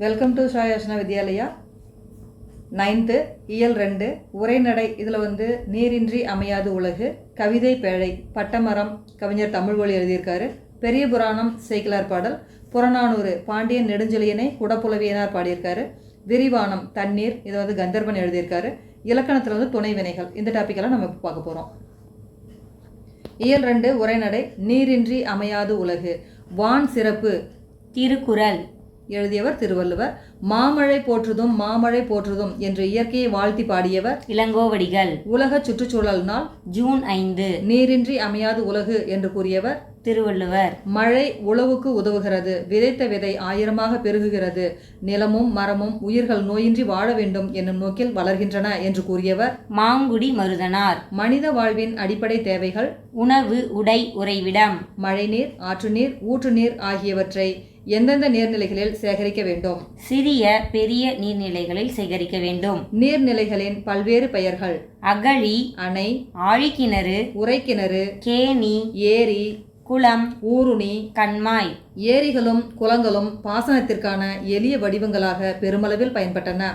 Welcome to சாயாஷ்னா Vidyalaya. 9th இயல் 2 உரைநடை. இதில் நீரின்றி அமையாது உலகு, கவிதை பேழை, பட்டமரம் கவிஞர் தமிழ்மொழி எழுதியிருக்காரு. பெரிய புராணம் சேக்கிலார் பாடல், புறநானூறு பாண்டியன் நெடுஞ்செழியனை குடப்புலவியனார் பாடியிருக்காரு. விரிவானம் தண்ணீர், இது கந்தர்வன் எழுதியிருக்காரு. இலக்கணத்தில் துணை வினைகள். இந்த டாப்பிக்கெல்லாம் நம்ம இப்போ பார்க்க போகிறோம். இயல் 2 உரைநடை. நீரின்றி அமையாது உலகு. வான் சிறப்பு. திருக்குறள். எழுதியவர் திருவள்ளுவர். மாமழை போற்றுதும் மாமழை போற்றுதும் என்று இயற்கையை வாழ்த்தி பாடியவர் இளங்கோவடிகள். உலக சுற்றுச்சூழல் நாள் ஜூன் 5. நீரின்றி அமையாது உலகு என்று கூறியவர் திருவள்ளுவர். மழை உழவுக்கு உதவுகிறது, விதைத்த விதை ஆயிரமாக பெருகுகிறது, நிலமும் மரமும் உயிர்கள் நோயின்றி வாழ வேண்டும் என்னும் நோக்கில் வளர்கின்றன என்று கூறியவர் மாங்குடி மருதனார். மனித வாழ்வின் அடிப்படை தேவைகள் உணவு, உடை, உறைவிடம், மழைநீர், ஆற்று நீர், ஊற்று நீர் ஆகியவற்றை எந்தெந்த நீர்நிலைகளில் சேகரிக்க வேண்டும்? சிறிய பெரிய நீர்நிலைகளில் சேகரிக்க வேண்டும். நீர்நிலைகளின் பல்வேறு பெயர்கள்: அகழி, அணை, ஆழிக்கிணறு, உறைக்கிணறு, கேணி, ஏரி, குளம், ஊருணி, கண்மாய். ஏரிகளும் குளங்களும் பாசனத்திற்கான எளிய வடிவங்களாக பெருமளவில் பயன்பட்டன.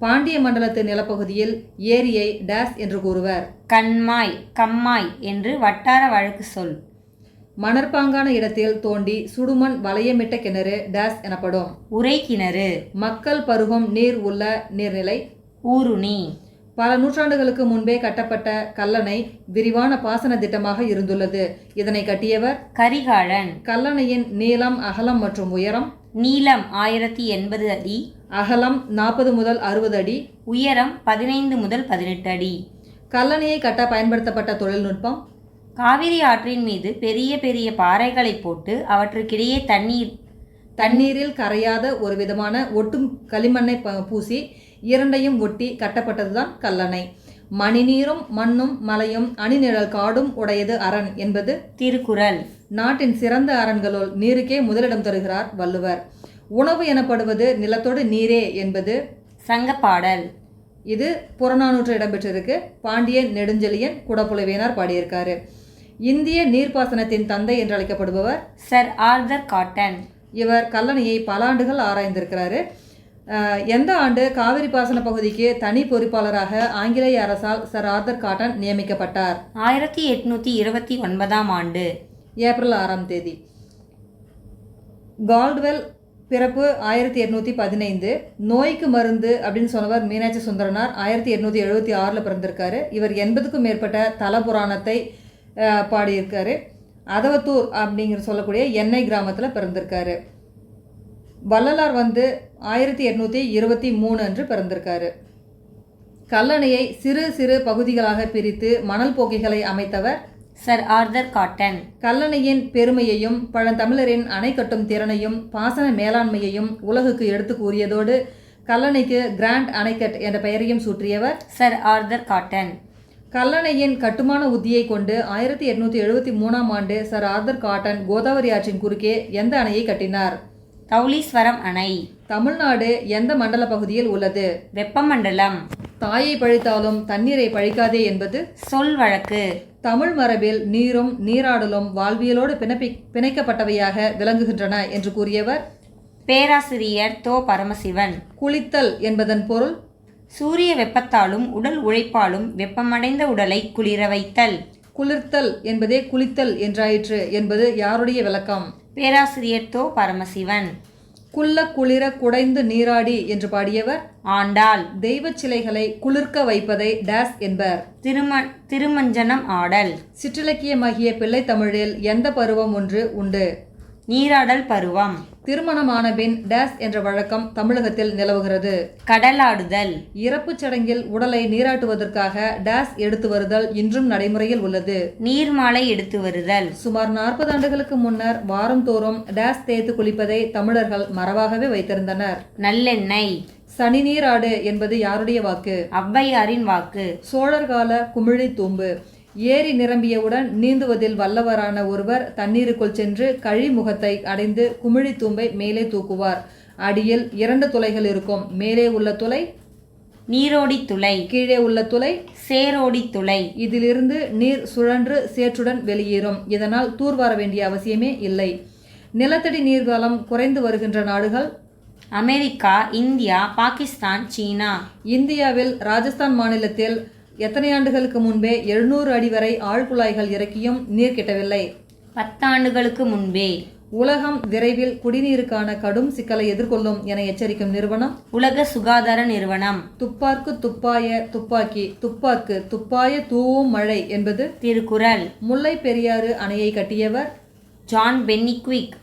பாண்டிய மண்டலத்து நிலப்பகுதியில் ஏரியை டேஸ் என்று கூறுவர். கண்மாய், கம்மாய் என்று வட்டார வழக்கு சொல். மணற்பாங்கான இடத்தில் தோண்டி சுடுமண் வளையமிட்ட கிணறு டேஸ் எனப்படும். உறைக்கிணறு. மக்கள் பருகும் நீர் உள்ள நீர்நிலை ஊருணி. பல நூற்றாண்டுகளுக்கு முன்பே கட்டப்பட்ட கல்லணை விரிவான பாசன திட்டமாக இருந்துள்ளது. இதனை கட்டியவர் கரிகாலன். கல்லணையின் நீளம், அகலம் மற்றும் உயரம்: நீளம் 1080 அடி, அகலம் 40 முதல் 60 அடி, உயரம் 15 முதல் 18 அடி. கல்லணையை கட்ட பயன்படுத்தப்பட்ட தொழில்நுட்பம்: காவிரி ஆற்றின் மீது பெரிய பெரிய பாறைகளை போட்டு அவற்றுக்கிடையே தண்ணீரில் கரையாத ஒரு விதமான ஒட்டும் களிமண்ணை பூசி இரண்டையும் ஒட்டி கட்டப்பட்டதுதான் கல்லணை. மணிநீரும் மண்ணும் மலையும் அணிநிழல் காடும் உடையது அரண் என்பது திருக்குறள். நாட்டின் சிறந்த அரண்களுள் நீருக்கே முதலிடம் தருகிறார் வள்ளுவர். உணவு எனப்படுவது நிலத்தோடு நீரே என்பது சங்கப்பாடல். இது புறநானூற்று இடம்பெற்றிருக்கு. பாண்டியன் நெடுஞ்செழியன் குடப்புலவியனார் பாடியிருக்காரு. இந்திய நீர்ப்பாசனத்தின் தந்தை என்று அழைக்கப்படுபவர் சர் ஆர்தர் காட்டன். இவர் கல்லணையை பல ஆண்டுகள் ஆராய்ந்திருக்கிறாரு. எந்த ஆண்டு காவிரி பாசன பகுதிக்கு தனி பொறுப்பாளராக ஆங்கிலேய அரசால் சர் ஆர்தர் காட்டன் நியமிக்கப்பட்டார்? 1829 ஆண்டு ஏப்ரல் 6ஆம் தேதி. கால்ட்வெல் பிறப்பு 1815. நோய்க்கு மருந்து அப்படின்னு சொன்னவர் மீனாட்சி சுந்தரனார். 1876 பிறந்திருக்காரு. இவர் 80க்கும் மேற்பட்ட தல புராணத்தை பாடியிருக்காரு. அதவத்தூர் அப்படிங்கிற சொல்லக்கூடிய எண்ணெய் கிராமத்தில் பிறந்திருக்காரு. வள்ளலார் 1823 அன்று பிறந்திருக்காரு. கல்லணையை சிறு சிறு பகுதிகளாக பிரித்து மணல் போக்கிகளை அமைத்தவர் சர் ஆர்தர் காட்டன். கல்லணையின் பெருமையையும் பழந்தமிழரின் அணை கட்டும் திறனையும் பாசன மேலாண்மையையும் உலகுக்கு எடுத்து கூறியதோடு கல்லணைக்கு கிராண்ட் அணைக்கட் என்ற பெயரையும் சூட்டியவர் சர் ஆர்தர் காட்டன். கல்லணையின் கட்டுமான உத்தியை கொண்டு 1873 ஆண்டு சர் ஆர்தர் காட்டன் கோதாவரி ஆற்றின் குறுக்கே எந்த அணையை கட்டினார்? தௌலீஸ்வரம் அணை. தமிழ்நாடு எந்த மண்டல பகுதியில் உள்ளது? வெப்பமண்டலம். தாயை பழித்தாலும் தண்ணீரை பழிக்காதே என்பது சொல் வழக்கு. தமிழ் மரபில் நீரும் நீராடலும் வாழ்வியலோடு பிணைக்கப்பட்டவையாக விளங்குகின்றன என்று கூறியவர் பேராசிரியர் தோ. பரமசிவன். குளித்தல் என்பதன் பொருள்: சூரிய வெப்பத்தாலும் உடல் உழைப்பாலும் வெப்பமடைந்த உடலை குளிர வைத்தல். குளிர்த்தல் என்பதே குளித்தல் என்றாயிற்று என்பது யாருடைய விளக்கம்? பேராசிரியர் தோ. பரமசிவன். குள்ள குளிர குடைந்து நீராடி என்று பாடியவர் ஆண்டாள். தெய்வ சிலைகளை குளிர்க்க வைப்பதை டேஸ் என்பர். திருமஞ்சனம் ஆடல். சிற்றிலக்கியமாகிய பிள்ளை தமிழில் எந்த பருவம் ஒன்று உண்டு? நீராடல் பருவம். திருமணமான பின் டேஸ் என்ற வழக்கம் தமிழகத்தில் நிலவுகிறது. கடலாடுதல். இறப்புச் சடங்கில் உடலை நீராட்டுவதற்காக டேஸ் எடுத்து வருதல் இன்றும் நடைமுறையில் உள்ளது. நீர்மாலை எடுத்து வருதல். சுமார் 40 ஆண்டுகளுக்கு முன்னர் வாரந்தோறும் டேஸ் தேய்த்து குளிப்பதை தமிழர்கள் மரபாகவே வைத்திருந்தனர். நல்லெண்ணெய். சனி நீராடு என்பது யாருடைய வாக்கு? ஔவையாரின் வாக்கு. சோழர் கால குமிழி தூம்பு. ஏரி நிரம்பியவுடன் நீந்துவதில் வல்லவரான ஒருவர் தண்ணீருக்குள் சென்று கழிமுகத்தை அடைந்து குமிழி தூம்பை மேலே தூக்குவார். அடியில் 2 துளைகள் இருக்கும். மேலே உள்ள துளை நீரோடி துளை, கீழே உள்ள துளை சேரோடி துளை. இதிலிருந்து நீர் சுழன்று சேற்றுடன் வெளியேறும். இதனால் தூர்வார வேண்டிய அவசியமே இல்லை. நிலத்தடி நீர்வளம் குறைந்து வருகின்ற நாடுகள் அமெரிக்கா, இந்தியா, பாகிஸ்தான், சீனா. இந்தியாவில் ராஜஸ்தான் மாநிலத்தில் எத்தனை ஆண்டுகளுக்கு முன்பே 700 அடி வரை ஆழ்குழாய்கள் இறக்கியும் நீர் கிட்டவில்லை? 10 ஆண்டுகளுக்கு முன்பே. உலகம் விரைவில் குடிநீருக்கான கடும் சிக்கலை எதிர்கொள்ளும் என எச்சரிக்கும் நிறுவனம்? உலக சுகாதார நிறுவனம். துப்பார்க்கு துப்பாய துப்பாக்கி, துப்பார்க்கு துப்பாய தூவும் மழை என்பது திருக்குறள். முல்லை பெரியாறு அணையை கட்டியவர்? John Pennycuick.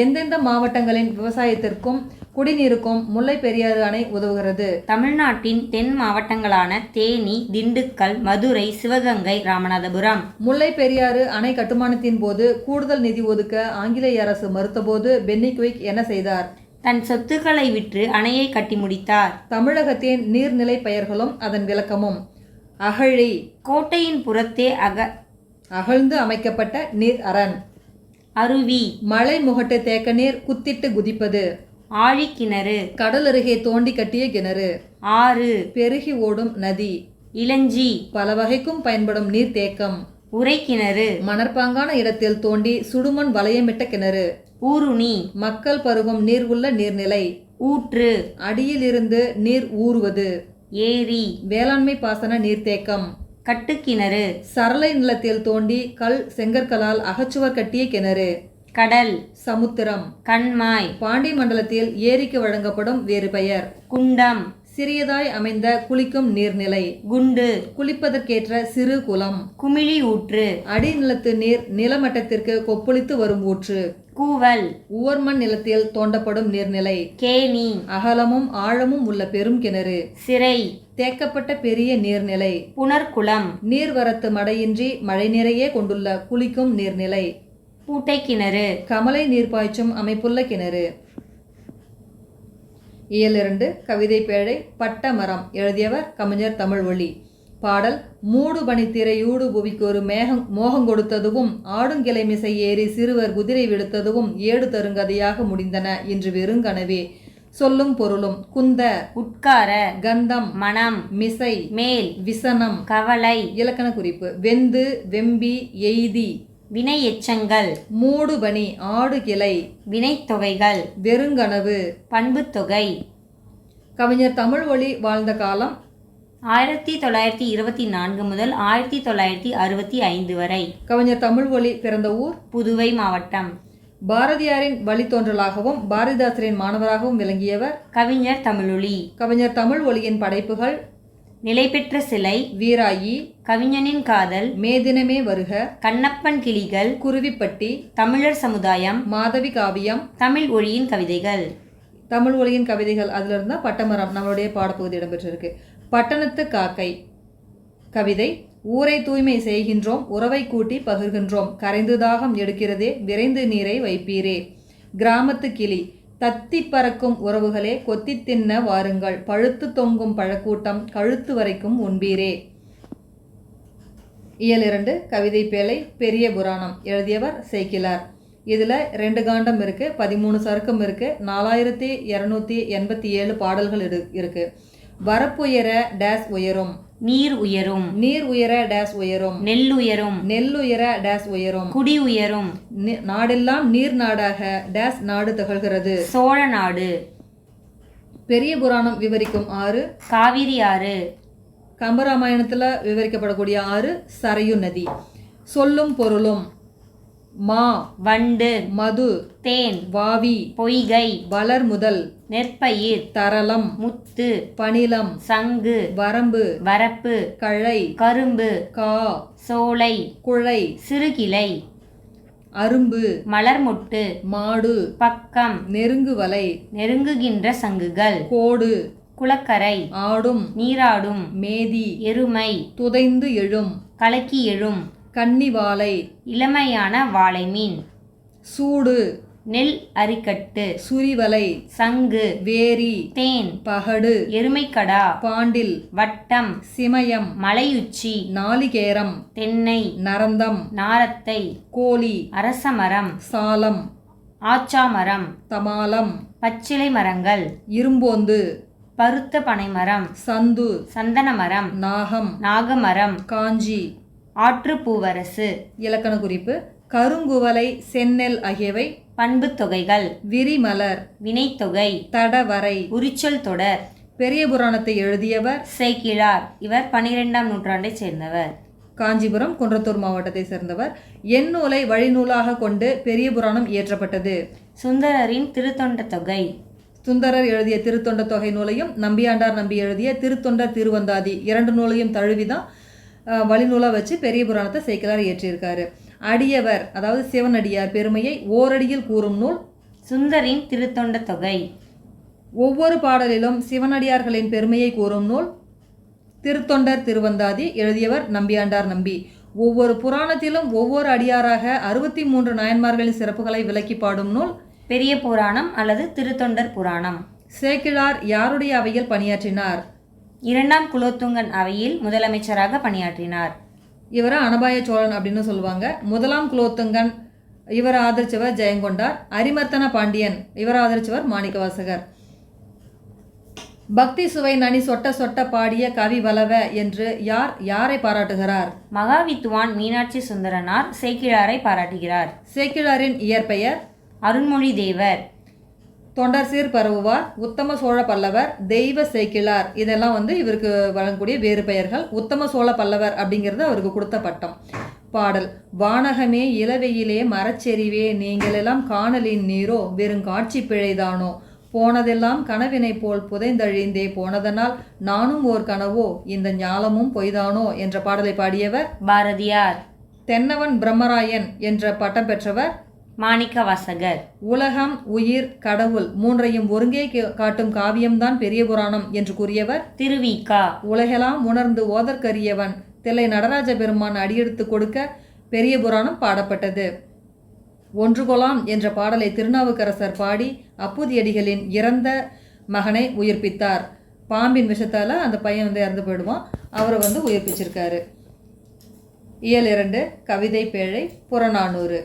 எந்தெந்த மாவட்டங்களின் விவசாயத்திற்கும் குடிநீருக்கும் முல்லை பெரியாறு அணை உதவுகிறது? தமிழ்நாட்டின் தென் மாவட்டங்களான தேனி, திண்டுக்கல், மதுரை, சிவகங்கை, ராமநாதபுரம். முல்லை பெரியாறு அணை கட்டுமானத்தின் போது கூடுதல் நிதி ஒதுக்க ஆங்கிலேய அரசு மறுத்தபோது பென்னிக்விக் என்ன செய்தார்? தன் சொத்துக்களை விற்று அணையை கட்டி முடித்தார். தமிழகத்தின் நீர்நிலை பெயர்களும் அதன் விளக்கமும். அகழி, கோட்டையின் புறத்தே அகழ்ந்து அமைக்கப்பட்ட நீர் அரண். அருவி, மலை முகட்டு தேக்க நீர் குத்திட்டு குதிப்பது. ஆழிக்கிணறு, கடல் அருகே தோண்டி கட்டிய கிணறு. ஆறு, பெருகி ஓடும் நதி. இளஞ்சி, பல வகைக்கும் பயன்படும் நீர் தேக்கம். உறைக்கிணறு, மணற்பாங்கான இடத்தில் தோண்டி சுடுமண் வளையமிட்ட கிணறு. ஊருணி, மக்கள் பருகும் நீர் உள்ள நீர்நிலை. ஊற்று, அடியிலிருந்து நீர் ஊறுவது. ஏரி, வேளாண்மை பாசன நீர்த்தேக்கம். கட்டுக்கிணறு, சரளை நிலத்தில் தோண்டி கல் செங்கற்களால் அகச்சுவர் கட்டிய கிணறு. கடல், சமுத்திரம். கண்மாய், பாண்டி மண்டலத்தில் ஏரிக்கு வழங்கப்படும் வேறு பெயர். குண்டம், சிறியதாய் அமைந்த குளிக்கும் நீர்நிலை. குண்டு, குளிப்பதற்கேற்ற சிறு குளம். குமிழி ஊற்று, அடிநிலத்து நீர் நிலமட்டத்திற்கு கொப்பளித்து வரும் ஊற்று. கூவல், உவர்மண் நிலத்தில் தோண்டப்படும் நீர்நிலை. கேணி, அகலமும் ஆழமும் உள்ள பெரும் கிணறு. சிறை, தேக்கப்பட்ட பெரிய நீர்நிலை. புனர்குளம், நீர்வரத்து மடையின்றி மழை நிறையே கொண்டுள்ள குளிக்கும் நீர்நிலை. பூட்டை கிணறு, கமலை நீர் பாய்ச்சும் அமைப்புள்ள கிணறு. இயல் 2 கவிதை பேழை. பட்ட மரம். எழுதியவர் கவிஞர் தமிழ்வழி. பாடல். மூடு பனித்திரையூடு புவிக்கொரு மோகங்கொடுத்ததுவும் ஆடுங்கிளைமிசை ஏறி சிறுவர் குதிரை விடுத்ததுவும் ஏடு தருங்கதையாக முடிந்தன இன்று வெறுங்கனவே. சொல்லும் பொருளும். குந்த, உட்கார, கந்தம், மனம், மிசை, மேல், விசனம். கவலை. இலக்கண குறிப்பு. வெந்து, வெம்பி, எய்தி. வினை எச்சங்கள். மூடுபனி, ஆடு கிளை. வினைத்தொகைகள். வெறுங்கனவு. பண்புத்தொகை. கவிஞர் தமிழ்வழி வாழ்ந்த காலம் 1924 முதல் 1965 வரை. கவிஞர் தமிழ்வழி பிறந்த ஊர் புதுவை மாவட்டம். பாரதியாரின் வழித்தோன்றலாகவும் பாரதிதாசரின் மாணவராகவும் விளங்கியவர் கவிஞர் தமிழொலி. கவிஞர் தமிழ்வழியின் படைப்புகள் நிலைபெற்ற சிலை, வீராயி, கவிஞனின் காதல், மேதினமே வருக, கண்ணப்பன் கிளிகள், குருவிப்பட்டி, தமிழர் சமுதாயம், மாதவி காவியம், தமிழ் ஒளியின் கவிதைகள். தமிழ் ஒளியின் கவிதைகள் அதில் இருந்தால் பட்டமரம் நம்மளுடைய பாடப்பகுதி இடம்பெற்றிருக்கு. பட்டணத்து காக்கை. கவிதை. ஊரை தூய்மை செய்கின்றோம், உறவை கூட்டி பகிர்கின்றோம், கரைந்து தாகம் எடுக்கிறதே, விரைந்து நீரை வைப்பீரே. கிராமத்து கிளி. தத்தி பறக்கும் உறவுகளே, கொத்தி தின்ன வாருங்கள், பழுத்து தொங்கும் பழக்கூட்டம், கழுத்து வரைக்கும் உண்பீரே. இயல் 2 கவிதை பேழை. பெரிய புராணம். எழுதியவர் சேக்கிலார். இதில் 2 காண்டம் இருக்குது, 13 சருக்கம் இருக்குது, 4287 பாடல்கள் இருக்குது. வரப்புயர டேஸ் உயரும். நீர் உயரும். நீர் உயர டேஸ் உயரும். நெல் உயரும். நெல் உயர டேஸ் உயரும். குடி உயரும். நாடெல்லாம் நீர் நாடாக டேஸ் நாடு திகழ்கிறது. சோழ நாடு. பெரிய புராணம் விவரிக்கும் ஆறு காவிரி ஆறு. கம்பராமாயணத்தில் விவரிக்கப்படக்கூடிய ஆறு சரையு நதி. சொல்லும் பொருளும். மா, வண்டு, மது, தேன், வாவி, பொய்கை, வளர் முதல், நெற்பயிர், தரளம், முத்து, பணிலம், சங்கு, வரம்பு, வரப்பு, கழை, கரும்பு, கா, சோலை, குழை, சிறுகிளை, அரும்பு, மலர்மொட்டு, மாடு, பக்கம், நெருங்குவலை, நெருங்குகின்ற சங்குகள், கோடு, குளக்கரை, ஆடும், நீராடும், மேதி, எருமை, துதைந்து எழும், கலக்கி எழும், கன்னிவாலை, இளமையான வாளை மீன், சூடு, நெல் அரிக்கட்டு, சுரிவலை, சங்கு, வேரி, தேன், பகடு, எருமைக்கடா, பாண்டில், வட்டம், சிமயம், மலையுச்சி, நாளிகேரம், தென்னை, நரந்தம், நாரத்தை, கோழி, அரசமரம், சாலம், ஆச்சாமரம், தமாலம், பச்சிலை மரங்கள், இரும்போந்து, பருத்த பனைமரம், சந்து, சந்தனமரம், நாகம், நாகமரம், காஞ்சி. ஆற்றுப்பூவரசு. இலக்கண குறிப்பு. கருங்குவலை, செந்நெல் ஆகியவை. பண்பு தொகைகள். விரிமலர், வினைத்தொகை. தடவரை. உரிச்சொல் தொடர். பெரிய புராணத்தை எழுதியவர் சேக்கிழார். இவர் 12ஆம் நூற்றாண்டைச் சேர்ந்தவர். காஞ்சிபுரம், குன்றத்தூர் மாவட்டத்தை சேர்ந்தவர். எந்நூலை வழிநூலாக கொண்டு பெரிய புராணம் இயற்றப்பட்டது. சுந்தரரின் திருத்தொண்ட தொகை. சுந்தரர் எழுதிய திருத்தொண்ட தொகை நூலையும் நம்பியாண்டார் நம்பி எழுதிய திருத்தொண்டர் திருவந்தாதி 2 நூலையும் தழுவிதான் வழிநூலாக வச்சு பெரிய புராணத்தை சேக்கிழார் இயற்றியிருக்காரு. அடியவர், அதாவது சிவனடியார் பெருமையை ஓரடியில் கூறும் நூல் சுந்தரின் திருத்தொண்ட தொகை. ஒவ்வொரு பாடலிலும் சிவனடியார்களின் பெருமையை கூறும் நூல் திருத்தொண்டர் திருவந்தாதி, எழுதியவர் நம்பியாண்டார் நம்பி. ஒவ்வொரு புராணத்திலும் ஒவ்வொரு அடியாராக 63 நாயன்மார்களின் சிறப்புகளை விளக்கி பாடும் நூல் பெரிய புராணம் அல்லது திருத்தொண்டர் புராணம். சேக்கிழார் யாருடைய அவையில் பணியாற்றினார்? 2ஆம் குலோத்துங்கன் அவையில் முதலமைச்சராக பணியாற்றினார். இவரை அனபாய சோழன் அப்படின்னு சொல்லுவாங்க. 1ஆம் குலோத்துங்கன் இவரை ஆதரிச்சவர் ஜெயங்கொண்டார். அரிமர்த்தன பாண்டியன் இவரை ஆதரிச்சவர் மாணிக்கவாசகர். பக்தி சுவை நனி சொட்ட சொட்ட பாடிய கவி வலவ என்று யாரை பாராட்டுகிறார்? மகாவித்துவான் மீனாட்சி சுந்தரனார் சேக்கிழாரை பாராட்டுகிறார். சேக்கிழாரின் இயற்பெயர் அருண்மொழி தேவர். தொண்டர் சீர் பரவுவார், உத்தம சோழ பல்லவர், தெய்வ சேக்கிழார், இதெல்லாம் இவருக்கு வழங்கக்கூடிய வேறு பெயர்கள். உத்தம சோழ பல்லவர் அப்படிங்கிறது அவருக்கு கொடுத்த பட்டம். பாடல். வானகமே இளவெயிலே மரச்செறிவே நீங்களெல்லாம் காணலின் நீரோ வெறுங்காட்சி பிழைதானோ போனதெல்லாம் கனவினை போல் புதைந்தழிந்தே போனதனால் நானும் ஓர் கனவோ இந்த ஞாலமும் பொய்தானோ என்ற பாடலை பாடியவர் பாரதியார். தென்னவன் பிரம்மராயன் என்ற பட்டம் பெற்றவர் மாணிக்கவாசகர். உலகம், உயிர், கடவுள் 3ஐயும் ஒருங்கே காட்டும் காவியம்தான் பெரிய புராணம் என்று கூறியவர் திருவிக்கா. உலகெல்லாம் உணர்ந்து ஓதற்கரியவன் தில்லை நடராஜ பெருமான் அடியெடுத்து கொடுக்க பெரிய புராணம் பாடப்பட்டது. ஒன்றுகொலாம் என்ற பாடலை திருநாவுக்கரசர் பாடி அப்புதியடிகளின் இறந்த மகனை உயிர்ப்பித்தார். பாம்பின் விஷத்தால் அந்த பையன் இறந்து போயிடுவான். அவரை உயிர்ப்பிச்சிருக்காரு. இயல் 2 கவிதை பேழை புறநானூறு.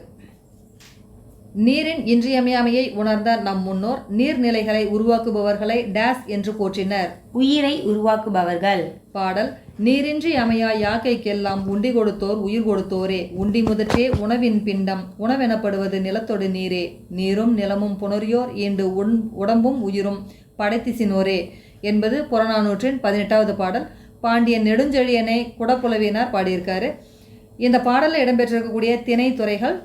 நீரின் இன்றியமையாமையை உணர்ந்த நம் முன்னோர் நீர்நிலைகளை உருவாக்குபவர்களை டேஸ் என்று போற்றினர். உயிரை உருவாக்குபவர்கள். பாடல். நீரின்றி அமையா யாக்கைக்கெல்லாம் உண்டி கொடுத்தோர் உயிர் கொடுத்தோரே உண்டி முதற்றே உணவின் பிண்டம் உணவெனப்படுவது நிலத்தொடு நீரே நீரும் நிலமும் புணரியோர் ஈண்டு உடம்பும் உயிரும் படைத்திசினோரே என்பது புறநானூற்றின் 18வது பாடல். பாண்டியன் நெடுஞ்செழியனை குடப்புலவினார் பாடியிருக்காரு. இந்த பாடலில் இடம்பெற்றிருக்கக்கூடிய திணை துறைகள்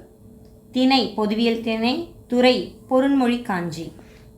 திணை பொதுவியல் திணை, துறை பொருண்மொழி காஞ்சி.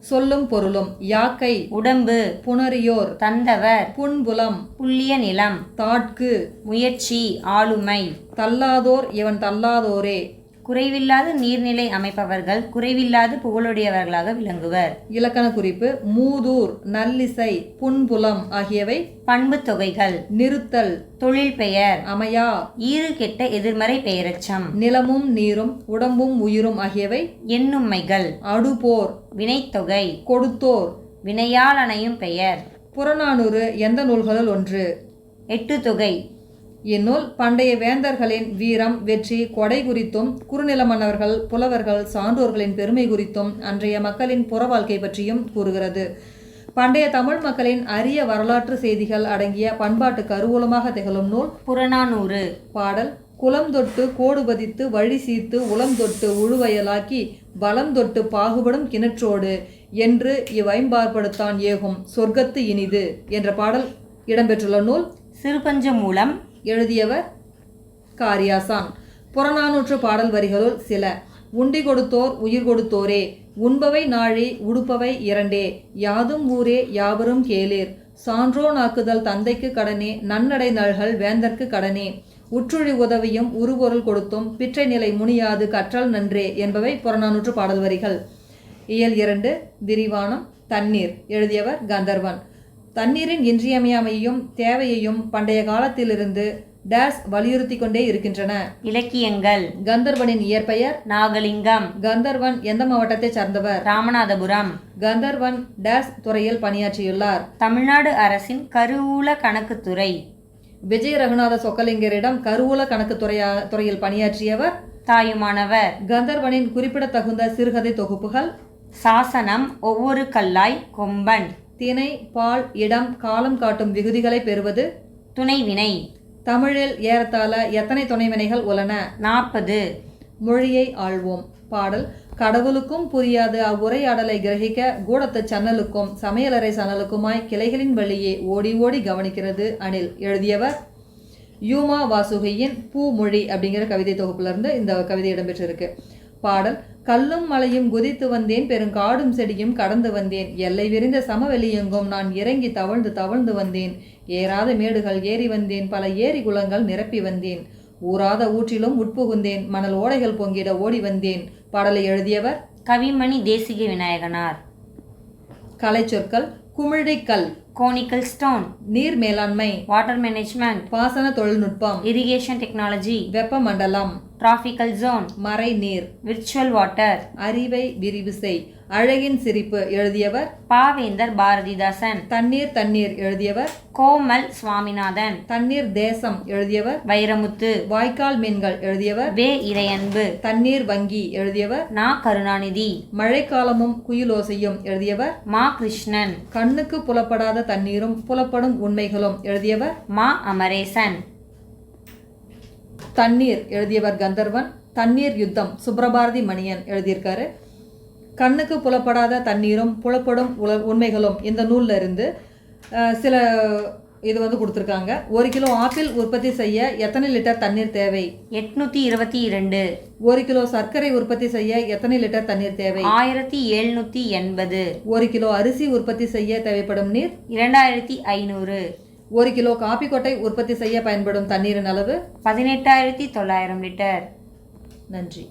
சொல்லும் பொருளும். யாக்கை உடம்பு, புணரியோர் தந்தவர், புன்புலம், புல்லிய நிலம், தாட்கு, முயற்சி, ஆளுமை, தள்ளாதோர் இவன் தள்ளாதோரே. குறைவில்லாத நீர்நிலை அமைப்பவர்கள் குறைவில்லாத புகழுடையவர்களாக விளங்குவர். இலக்கண குறிப்பு. மூதூர், நல்லிசை, புன்புலம் ஆகியவை பண்பு தொகைகள். நிறுத்தல், தொழில் பெயர், அமையா, ஈறு கெட்ட எதிர்மறை பெயரச்சம். நிலமும் நீரும் உடம்பும் உயிரும் ஆகியவை எண்ணும்மைகள். அடுபோர், வினைத்தொகை, கொடுத்தோர். வினையால் அணையும் பெயர். புறநானூறு எந்த நூல்களுள் ஒன்று? 8 தொகை. இந்நூல் பண்டைய வேந்தர்களின் வீரம், வெற்றி, கொடை குறித்தும் குறுநில மன்னர்கள், புலவர்கள், சான்றோர்களின் பெருமை குறித்தும் அன்றைய மக்களின் புற வாழ்க்கை பற்றியும் கூறுகிறது. பண்டைய தமிழ் மக்களின் அரிய வரலாற்று செய்திகள் அடங்கிய பண்பாட்டு கருவூலமாக திகழும் நூல் புறநானூறு. பாடல். குலம் தொட்டு கோடு பதித்து வழி சீர்த்து உளம் தொட்டு உழுவயலாக்கி பலம் தொட்டு பாகுபடும் கிணற்றோடு என்று இவ்வைம்பாற்படுத்தான் ஏகும் சொர்க்கத்து இனிது என்ற பாடல் இடம்பெற்றுள்ள நூல் சிறுபஞ்ச மூலம். எழுதியவர் காரியாசான். புறநானூற்று பாடல் வரிகளுள் சில. உண்டி கொடுத்தோர் உயிர் கொடுத்தோரே உண்பவை நாழி உடுப்பவை இரண்டே யாதும் ஊரே யாவரும் கேளீர் சான்றோன் ஆக்குதல் தந்தைக்கு கடனே நன்னடை நல்கள் வேந்தற்கு கடனே உற்றுழி உதவியும் உருபொருள் கொடுத்தும் பிற்றை நிலை முனியாது கற்றல் நன்றே என்பவை புறநானூற்று பாடல் வரிகள். இயல் 2 விரிவானம். தண்ணீர். எழுதியவர் கந்தர்வன். தண்ணீரின் இன்றியமையாமையையும் தேவையையும் பண்டைய காலத்திலிருந்து டேஸ் வலியுறுத்தி கொண்டே இருக்கின்றன. இலக்கியங்கள். கந்தர்வனின் இயற்பெயர் நாகலிங்கம். கந்தர்வன் எந்த மாவட்டத்தை சார்ந்தவர்? ராமநாதபுரம். கந்தர்வன் டேஸ் துறையில் பணியாற்றியுள்ளார். தமிழ்நாடு அரசின் கருவூல கணக்குத்துறை. விஜய ரகுநாத சொக்கலிங்கரிடம் கருவூல கணக்கு துறையில் பணியாற்றியவர். தாயுமானவர். கந்தர்வனின் குறிப்பிடத்தகுந்த சிறுகதை தொகுப்புகள் சாசனம், ஒவ்வொரு கல்லாய், கொம்பன். திணை, பால், இடம், காலம் காட்டும் விகுதிகளை பெறுவது. துணைவினை. தமிழில் ஏறத்தாழ எத்தனை துணைவினைகள் உள்ளன? 40. மொழியை ஆள்வோம். பாடல் கடவுளுக்கும் புரியாத அவ்வுரையாடலை கிரகிக்க கூடத்து சன்னலுக்கும் சமையலறை சன்னலுக்குமாய் கிளைகளின் வழியே ஓடி ஓடி கவனிக்கிறது அணில். எழுதியவர் யூமா வாசுகியின் பூமொழி அப்படிங்கிற கவிதை தொகுப்புலேருந்து இந்த கவிதை இடம்பெற்றிருக்கு. பாடல் கல்லும் மலையும் குதித்து வந்தேன், பெருங்காடும் செடியும் கடந்து வந்தேன், எல்லை விரிந்த சமவெளியெங்கும் நான் இறங்கி தவழ்ந்து தவழ்ந்து வந்தேன், ஏறாத மேடுகள் ஏறி வந்தேன், பல ஏரி குளங்கள் நிரப்பி வந்தேன், ஊறாத ஊற்றிலும் உட்புகுந்தேன், மணல் ஓடைகள் பொங்கிட ஓடி வந்தேன். பாடலை எழுதியவர் கவிமணி தேசிக விநாயகனார். கலைச்சொற்கள் குமிழிக்கல், கோனிக்கல் ஸ்டோன், நீர் மேலாண்மை, வாட்டர் மேனேஜ்மெண்ட், பாசன தொழில்நுட்பம், இரிகேஷன் டெக்னாலஜி, வெப்பமண்டலம், டிராபிக்கல் ஜோன், மறை நீர், விர்ச்சுவல் வாட்டர், அறிவை விரிவு செய். அழகின் சிரிப்பு எழுதியவர் பாவேந்தர் பாரதிதாசன். தண்ணீர் தண்ணீர் எழுதியவர் கோமல் சுவாமிநாதன். தண்ணீர் தேசம் எழுதியவர் வைரமுத்து. வாய்க்கால் மீன்கள் எழுதியவர் வே இறையன்பு. தண்ணீர் வங்கி எழுதியவர் நா கருணாநிதி. மழைக்காலமும் குயிலோசையும் எழுதியவர் மா கிருஷ்ணன். கண்ணுக்கு புலப்படாத தண்ணீரும் புலப்படும் உண்மைகளும் எழுதியவர் மா அமரேசன். தண்ணீர் எழுதியவர் கந்தர்வன். தண்ணீர் யுத்தம் சுப்ரபாரதி மணியன் எழுதியிருக்காரு. கண்ணுக்கு புலப்படாத தண்ணீரும் புலப்படும் உண்மைகளும் இந்த நூலில் இருந்து சில இது கொடுத்துருக்காங்க. 1 கிலோ ஆப்பிள் உற்பத்தி செய்ய எத்தனை லிட்டர் தண்ணீர் தேவை? 822. 1 கிலோ சர்க்கரை உற்பத்தி செய்ய எத்தனை லிட்டர் தண்ணீர் தேவை? 1780. 1 கிலோ அரிசி உற்பத்தி செய்ய தேவைப்படும் நீர் 2500. 1 கிலோ காபி கொட்டை உற்பத்தி செய்ய பயன்படும் தண்ணீரின் அளவு 18,900 லிட்டர். நன்றி.